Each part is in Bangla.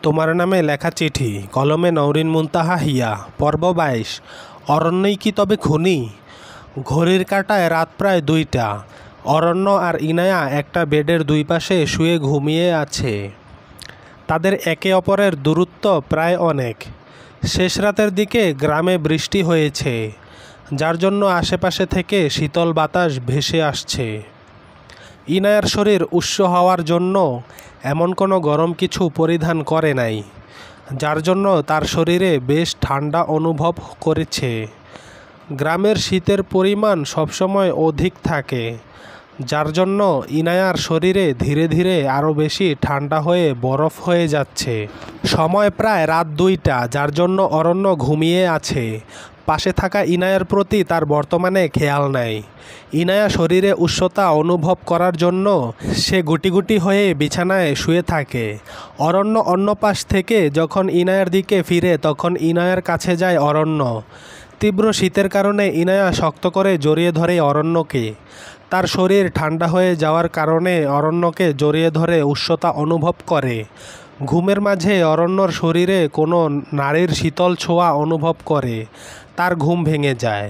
তোমার নামে লেখা চিঠি, কলমে নওরিন মুনতাহা হিয়া। পর্ব 22। অরণ্যই কি তবে খুনি? ঘড়ির কাঁটায় রাত প্রায় 2টা। অরণ্য আর ইনায়া একটা বেডের দুই পাশে শুয়ে ঘুমিয়ে আছে। তাদের একে অপরের দূরত্ব প্রায় অনেক। শেষ রাতের দিকে গ্রামে বৃষ্টি হয়েছে, যার জন্য আশেপাশে থেকে শীতল বাতাস ভেসে আসছে। ইনায়ার শরীর উষ্ণ হওয়ার জন্য এমন কোনো গরম কিছু পরিধান করে নাই, যার জন্য তার শরীরে বেশ ঠান্ডা অনুভব করেছে। গ্রামের শীতের পরিমাণ সবসময় অধিক থাকে, যার জন্য ইনায়ার শরীরে ধীরে ধীরে আরও বেশি ঠান্ডা হয়ে বরফ হয়ে যাচ্ছে। সময় প্রায় রাত 2টা, যার জন্য অরণ্য ঘুমিয়ে আছে। পাশে থাকা ইনায়ার প্রতি তার বর্তমানে খেয়াল নাই। ইনায়া শরীরে উষ্ণতা অনুভব করার জন্য সে গুটি গুটি হয়ে বিছানায় শুয়ে থাকে। অরণ্য অন্য পাশ থেকে যখন ইনায়ার দিকে ফিরে তখন ইনায়ার কাছে যায় অরণ্য। তীব্র শীতের কারণে ইনায়া শক্ত করে জড়িয়ে ধরে অরণ্যকে। তার শরীর ঠান্ডা হয়ে যাওয়ার কারণে অরণ্যকে জড়িয়ে ধরে উষ্ণতা অনুভব করে। ঘুমের মাঝে অরণ্যর শরীরে কোনো নারীর শীতল ছোঁয়া অনুভব করে। তার ঘুম ভেঙে যায়।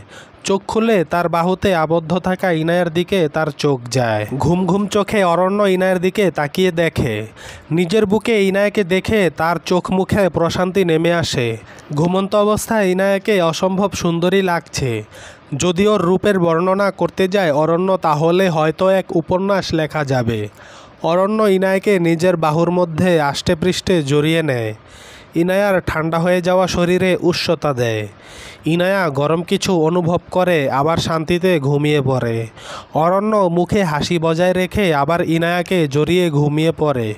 চোখ খুলে তার বাহুতে আবদ্ধ থাকা ইনায়ার দিকে তার চোখ যায়। ঘুম ঘুম চোখে অরণ্য ইনায়ার দিকে তাকিয়ে দেখে। নিজের বুকে ইনায়াকে দেখে তার চোখ মুখে প্রশান্তি নেমে আসে। ঘুমন্ত অবস্থায় ইনায়াকে অসম্ভব সুন্দরী লাগছে। যদি ওর রূপের বর্ণনা করতে যায় অরণ্য, তাহলে হয়তো এক উপন্যাস লেখা যাবে। অরণ্য ইনায়াকে নিজের বাহুর মধ্যে আষ্টে পৃষ্ঠে জড়িয়ে নেয়। ইনায়ার ঠান্ডা হয়ে যাওয়া শরীরে উষ্ণতা দেয়। ইনায়া গরম কিছু অনুভব করে, আবার শান্তিতে ঘুমিয়ে পড়ে। অরণ্য মুখে হাসি বজায় রেখে আবার ইনায়াকে জড়িয়ে ঘুমিয়ে পড়ে।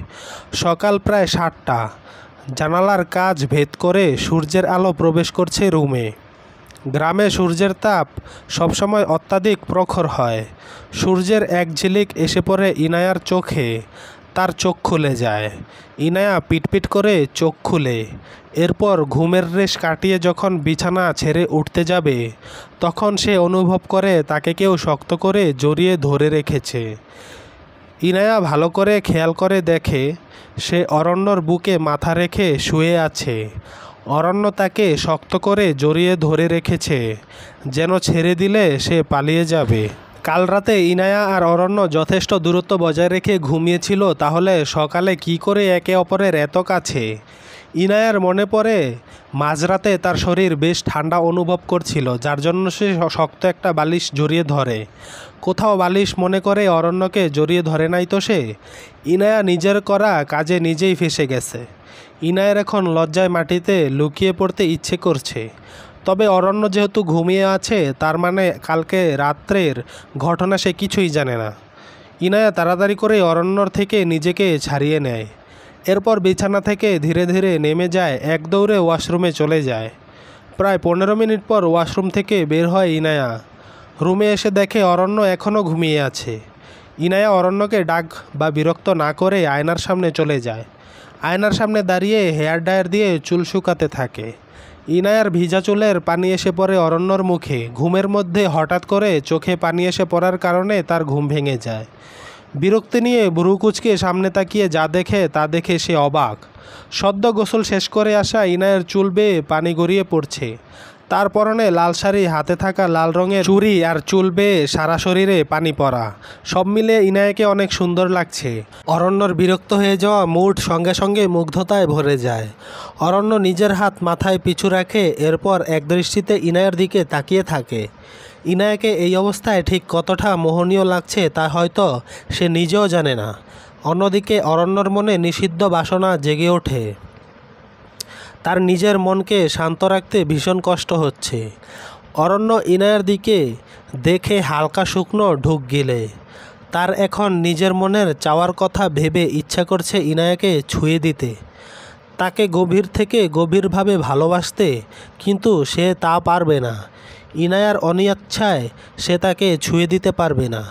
সকাল প্রায় 7টা। জানালার কাঁচ ভেদ করে সূর্যের আলো প্রবেশ করছে রুমে। গ্রামে সূর্যের তাপ সবসময় অত্যাধিক প্রখর হয়। সূর্যের এক ঝিলিক এসে পড়ে ইনায়ার চোখে। তার চোখ খুলে যায়। ইনায়া পিটপিট করে চোখ খুলে। এরপর ঘুমের রেশ কাটিয়ে যখন বিছানা ছেড়ে উঠতে যাবে, তখন সে অনুভব করে তাকে কেউ শক্ত করে জড়িয়ে ধরে রেখেছে। ইনায়া ভালো করে খেয়াল করে দেখে সে অরণ্যর বুকে মাথা রেখে শুয়ে আছে। অরণ্য তাকে শক্ত করে জড়িয়ে ধরে রেখেছে, যেন ছেড়ে দিলে সে পালিয়ে যাবে। কাল রাতে ইনায়া আর অরণ্য যথেষ্ট দূরত্ব বজায় রেখে ঘুমিয়েছিল, তাহলে সকালে কি করে একে অপরের এত কাছে? ইনায়ার মনে পড়ে মাঝরাতে তার শরীর বেশ ঠান্ডা অনুভব করছিল, যার জন্য সে শক্ত একটা বালিশ জড়িয়ে ধরে। কোথাও বালিশ মনে করে অরণ্যকে জড়িয়ে ধরে নাই তো সে? ইনায়া নিজের করা কাজে নিজেই ফেঁসে গেছে। ইনায়ার এখন লজ্জায় মাটিতে লুকিয়ে পড়তে ইচ্ছে করছে। তবে অরণ্য যেহেতু ঘুমিয়ে আছে, তার মানে কালকে রাত্রের ঘটনা সে কিছুই জানে না। ইনায়া তাড়াতাড়ি করে অরণ্যর থেকে নিজেকে ছাড়িয়ে নেয়। এরপর বিছানা থেকে ধীরে ধীরে নেমে যায়, এক দৌড়ে ওয়াশরুমে চলে যায়। প্রায় 15 মিনিট পর ওয়াশরুম থেকে বের হয় ইনায়া। রুমে এসে দেখে অরণ্য এখনও ঘুমিয়ে আছে। ইনায়া অরণ্যকে ডাক বা বিরক্ত না করে আয়নার সামনে চলে যায়। আয়নার সামনে দাঁড়িয়ে হেয়ার ড্রায়ার দিয়ে চুল শুকাতে থাকে। ইনায়ার ভিজা চুলের পানি এসে পড়ে অরণ্যর মুখে। ঘুমের মধ্যে হঠাৎ করে চোখে পানি এসে পড়ার কারণে তার ঘুম ভেঙে যায়। বিরক্তি নিয়ে ভ্রু কুঁচকে সামনে তাকিয়ে যা দেখে তা দেখে সে অবাক। সদ্য গোসল শেষ করে আসা ইনায়ার চুল বেয়ে পানি গড়িয়ে পড়ছে। তার পরনে লাল শাড়ি, হাতে থাকা লাল রঙের চুড়ি আর চুল বেয়ে সারা শরীরে পানি পড়া। সব মিলে ইনায়াকে অনেক সুন্দর লাগছে। অরণ্যর বিরক্ত হয়ে যাওয়া মুড সঙ্গে সঙ্গে মুগ্ধতায় ভরে যায়। অরণ্য নিজের হাত মাথায় পিছু রাখে, এরপর একদৃষ্টিতে ইনায়ার দিকে তাকিয়ে থাকে। ইনায়াকে এই অবস্থায় ঠিক কতটা মোহনীয় লাগছে তা হয়তো সে নিজেও জানে না। অন্যদিকে অরণ্যর মনে নিষিদ্ধ বাসনা জেগে ওঠে। তার নিজের মনকে শান্ত রাখতে ভীষণ কষ্ট হচ্ছে। অরণ্য ইনায়ার দিকে দেখে হালকা শুকনো ঢুক গিলে। তার এখন নিজের মনের চাওয়ার কথা ভেবে ইচ্ছা করছে ইনায়াকে ছুঁয়ে দিতে, তাকে গভীর থেকে গভীরভাবে ভালোবাসতে, কিন্তু সে তা পারবে না। ইনায়ার অনিচ্ছায় সে তাকে ছুঁয়ে দিতে পারবে না।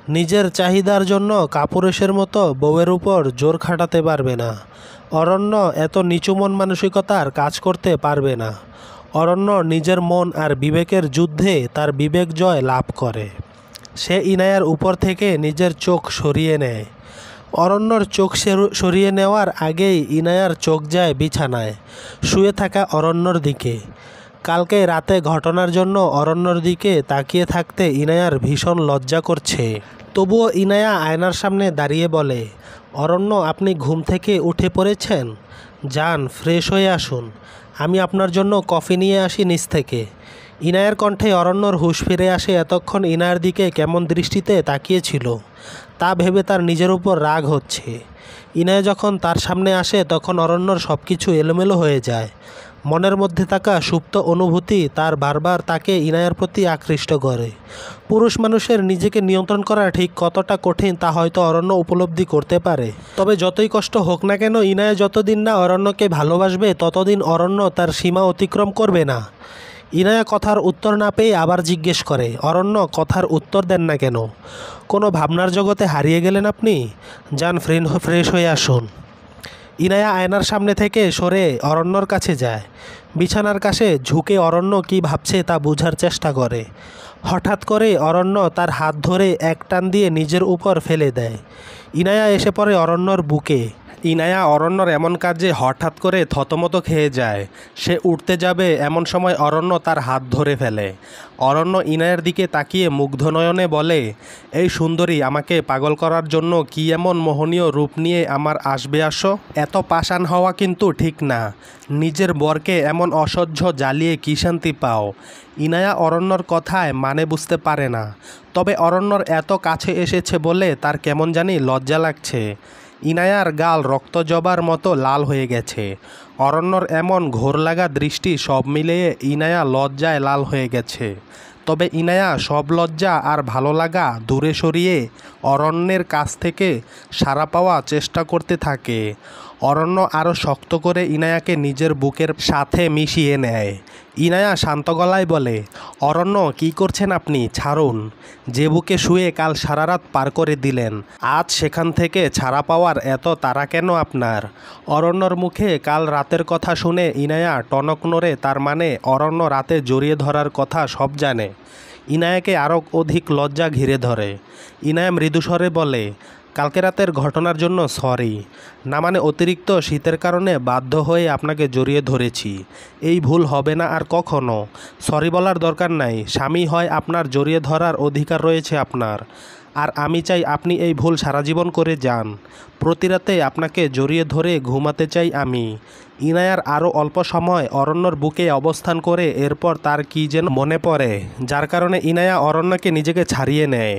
নিজের চাহিদার জন্য কাপুরুষের মতো বউয়ের উপর জোর খাটাতে পারবে না। অরণ্য এত নিচু মন মানসিকতার কাজ করতে পারবে না। অরণ্য নিজের মন আর বিবেকের যুদ্ধে তার বিবেক জয় লাভ করে। সে ইনায়ার উপর থেকে নিজের চোখ সরিয়ে নেয়। অরণ্যর চোখ সরিয়ে নেওয়ার আগেই ইনায়ার চোখ যায় বিছানায় শুয়ে থাকা অরণ্যর দিকে। কালকে রাতে ঘটনার জন্য অরণ্যর দিকে তাকিয়ে থাকতে ইনায়ার ভীষণ লজ্জা করছে। তবুও ইনায়া আয়নার সামনে দাঁড়িয়ে বলে, অরণ্য, আপনি ঘুম থেকে উঠে পড়েছেন? যান, ফ্রেশ হয়ে আসুন, আমি আপনার জন্য কফি নিয়ে আসি নিচ থেকে। ইনায়ার কণ্ঠে অরণ্যর হুঁশ ফিরে আসে। এতক্ষণ ইনায়ার দিকে কেমন দৃষ্টিতে তাকিয়েছিল তা ভেবে তার নিজের উপর রাগ হচ্ছে। ইনায়া যখন তার সামনে আসে তখন অরণ্যর সব কিছু এলোমেলো হয়ে যায়। মনের মধ্যে থাকা সুপ্ত অনুভূতি তার বারবার তাকে ইনায়ার প্রতি আকৃষ্ট করে। পুরুষ মানুষের নিজেকে নিয়ন্ত্রণ করা ঠিক কতটা কঠিন তা হয়তো অরণ্য উপলব্ধি করতে পারে। তবে যতই কষ্ট হোক না কেন, ইনায়া যতদিন না অরণ্যকে ভালোবাসবে ততদিন অরণ্য তার সীমা অতিক্রম করবে না। ইনায়া কথার উত্তর না পেয়ে আবার জিজ্ঞেস করে, অরণ্য, কথার উত্তর দেন না কেন? কোনো ভাবনার জগতে হারিয়ে গেলেন আপনি? যান, ফ্রেশ হয়ে আসুন। ইনায়া আয়নার সামনে থেকে সরে অরণ্যর কাছে যায়। বিছানার কাছে ঝুঁকে অরণ্য কী ভাবছে তা বোঝার চেষ্টা করে। হঠাৎ করে অরণ্য তার হাত ধরে এক টান দিয়ে নিজের উপর ফেলে দেয়। ইনায়া এসে পড়ে অরণ্যর বুকে। ইনায়া অরণ্যর এমন কাজে হঠাৎ করে থতমত খেয়ে যায়। সে উঠতে যাবে এমন সময় অরণ্য তার হাত ধরে ফেলে। অরণ্য ইনায়ার দিকে তাকিয়ে মুগ্ধ নয়নে বলে, এই সুন্দরী, আমাকে পাগল করার জন্য কি এমন মোহনীয় রূপ নিয়ে আমার আসবে আসো? এত পাষাণ হওয়া কিন্তু ঠিক না। নিজের বরকে এমন অসহ্য জ্বালিয়ে কী শান্তি পাও? ইনায়া অরণ্যর কথায় মানে বুঝতে পারে না। তবে অরণ্যর এত কাছে এসেছে বলে তার কেমন জানি লজ্জা লাগছে। ইনায়ার গাল রক্ত জবার মতো লাল হয়ে গেছে। অরণ্যর এমন ঘোর লাগা দৃষ্টি সব মিলিয়ে ইনায়া লজ্জায় লাল হয়ে গেছে। তবে ইনায়া সব লজ্জা আর ভালো লাগা দূরে সরিয়ে অরণ্যের কাছ থেকে সাড়া পাওয়া চেষ্টা করতে থাকে। অরণ্য আরও শক্ত করে ইনায়াকে নিজের বুকের সাথে মিশিয়ে নেয়। ইনায়া শান্ত গলায় বলে, অরণ্য, কি করছেন আপনি? ছাড়ুন। যে বুকে শুয়ে কাল সারা রাত পার করে দিলেন, আজ সেখান থেকে ছাড়া পাওয়ার এত তাড়া কেন আপনার? অরণ্যর মুখে কাল রাতের কথা শুনে ইনায়া টনক নড়ে। তার মানে অরণ্য রাতে জড়িয়ে ধরার কথা সব জানে। ইনায়াকে আরও অধিক লজ্জা ঘিরে ধরে। ইনায়া মৃদুস্বরে বলে, কালকে রাতের ঘটনার জন্য সরি। না মানে অতিরিক্ত শীতের কারণে বাধ্য হয়ে আপনাকে জড়িয়ে ধরেছি। এই ভুল হবে না আর কখনো। সরি বলার দরকার নাই। স্বামী হয় আপনার, জড়িয়ে ধরার অধিকার রয়েছে আপনার। আর আমি চাই আপনি এই ভুল সারা জীবন করে যান। প্রতি রাতে আপনাকে জড়িয়ে ধরে ঘুমাতে চাই আমি। ইনায়ার আরও অল্প সময় অরণ্যর বুকে অবস্থান করে এরপর তার কী যেন মনে পড়ে, যার কারণে ইনায়া অরণ্যকে নিজেকে ছাড়িয়ে নেয়।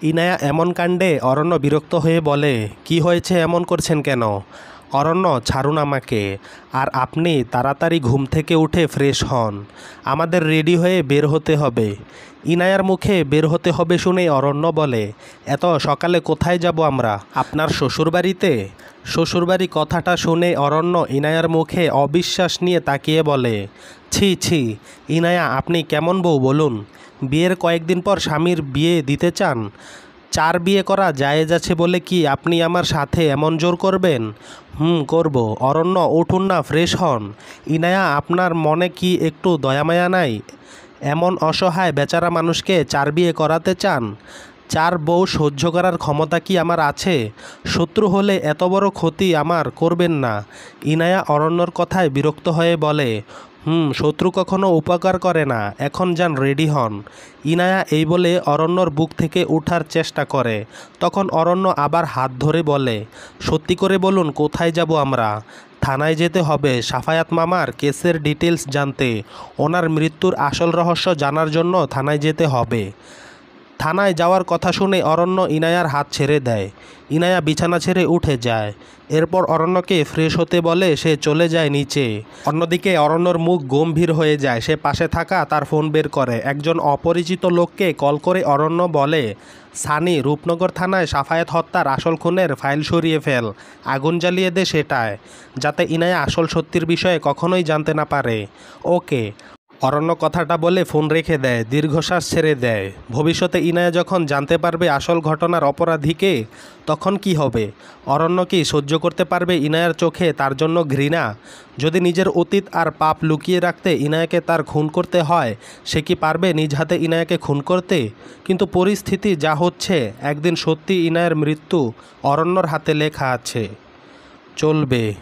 ইনায়া এমন কাণ্ডে অরণ্য বিরক্ত হয়ে বলে, কি হয়েছে, এমন করছেন কেন? অরণ্য, ছাড়ুন আমাকে। আর আপনি তাড়াতাড়ি ঘুম থেকে উঠে ফ্রেশ হন, আমাদের রেডি হয়ে বের হতে হবে। ইনায়ার মুখে বের হতে হবে শুনে অরণ্য বলে, এত সকালে কোথায় যাব আমরা? আপনার শ্বশুরবাড়িতে? শ্বশুরবাড়ি কথাটা শুনে অরণ্য ইনায়ার মুখে অবিশ্বাস নিয়ে তাকিয়ে বলে, ছি ছি ইনায়া, আপনি কেমন বউ বলুন? বিয়ের কয়েকদিন পর স্বামীর বিয়ে দিতে চান? 4 বিয়ে করা জায়েজ আছে বলে কি আপনি আমার সাথে এমন জোর করবেন? করব। অরণ্য, উঠুন না, ফ্রেশ হন। ইনায়া, আপনার মনে কি একটু দয়ামায়া নাই? এমন অসহায় বেচারা মানুষকে 4 বিয়ে করাতে চান? 4 বউ সহ্য করার ক্ষমতা কি আমার আছে? শত্রু হলে এত বড় ক্ষতি আমার করবেন না। ইনায়া অরণ্যর কথায় বিরক্ত হয়ে বলে, শত্রু কখনো উপকার করে না। এখন যান, রেডি হন। ইনায়া এই বলে অরণ্যর বুক থেকে ওঠার চেষ্টা করে। তখন অরণ্য আবার হাত ধরে বলে, সত্যি করে বলুন, কোথায় যাব আমরা? থানায় যেতে হবে সাফায়াত মামার কেসের ডিটেলস জানতে। ওনার মৃত্যুর আসল রহস্য জানার জন্য থানায় যেতে হবে। থানায় যাওয়ার কথা শুনে অরণ্য ইনায়ার হাত ছেড়ে দেয়। ইনায়া বিছানা ছেড়ে উঠে যায়। এরপর অরণ্যকে ফ্রেশ হতে বলে সে চলে যায় নিচে। অন্যদিকে অরণ্যর মুখ গম্ভীর হয়ে যায়। সে পাশে থাকা তার ফোন বের করে। একজন অপরিচিত লোককে কল করে অরণ্য বলে, সানি, রূপনগর থানায় সাফায়াত হত্যার আসল খুনের ফাইল সরিয়ে ফেল, আগুন জ্বালিয়ে দে সেটায়, যাতে ইনায়া আসল সত্যির বিষয়ে কখনোই জানতে না পারে। ওকে। অরণ্য কথাটা বলে ফোন রেখে দেয়, দীর্ঘশ্বাস ছেড়ে দেয়। ভবিষ্যতে ইনায়া যখন জানতে পারবে আসল ঘটনার অপরাধীকে, তখন কি হবে? অরণ্য কি সহ্য করতে পারবে ইনায়ার চোখে তার জন্য ঘৃণা? যদি নিজের অতীত আর পাপ লুকিয়ে রাখতে ইনায়াকে তার খুন করতে হয়, সে কি পারবে নিজ হাতে ইনায়াকে খুন করতে? কিন্তু পরিস্থিতি যা হচ্ছে, একদিন সত্যি ইনায়ার মৃত্যু অরণ্যর হাতে লেখা আছে। চলবে।